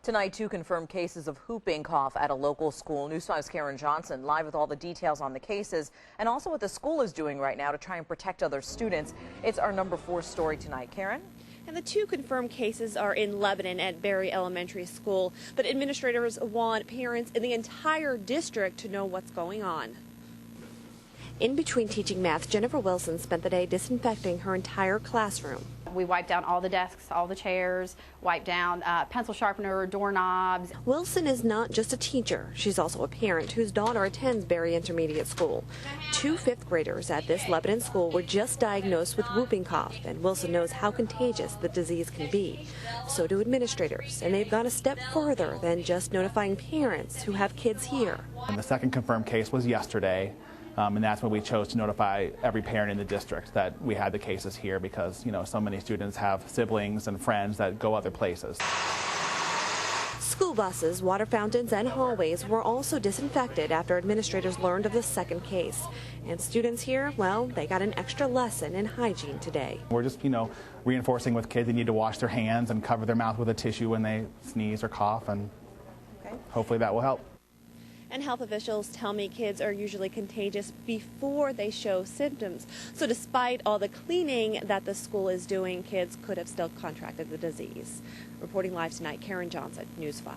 Tonight, 2 confirmed cases of whooping cough at a local school. News 5's Karen Johnson live with all the details on the cases and also what the school is doing right now to try and protect other students. It's our number 4 story tonight. Karen? And the 2 confirmed cases are in Lebanon at Berry Elementary School, but administrators want parents in the entire district to know what's going on. In between teaching math, Jennifer Wilson spent the day disinfecting her entire classroom. We wiped down all the desks, all the chairs, wiped down pencil sharpener, doorknobs. Wilson is not just a teacher. She's also a parent whose daughter attends Berry Intermediate School. 2 fifth graders at this Lebanon school were just diagnosed with whooping cough, and Wilson knows how contagious the disease can be. So do administrators, and they've gone a step further than just notifying parents who have kids here. And the second confirmed case was yesterday. And that's when we chose to notify every parent in the district that we had the cases here because, so many students have siblings and friends that go other places. School buses, water fountains, and hallways were also disinfected after administrators learned of the second case. And students here, well, they got an extra lesson in hygiene today. We're just, reinforcing with kids they need to wash their hands and cover their mouth with a tissue when they sneeze or cough, and hopefully that will help. And health officials tell me kids are usually contagious before they show symptoms. So despite all the cleaning that the school is doing, kids could have still contracted the disease. Reporting live tonight, Karen Johnson, News 5.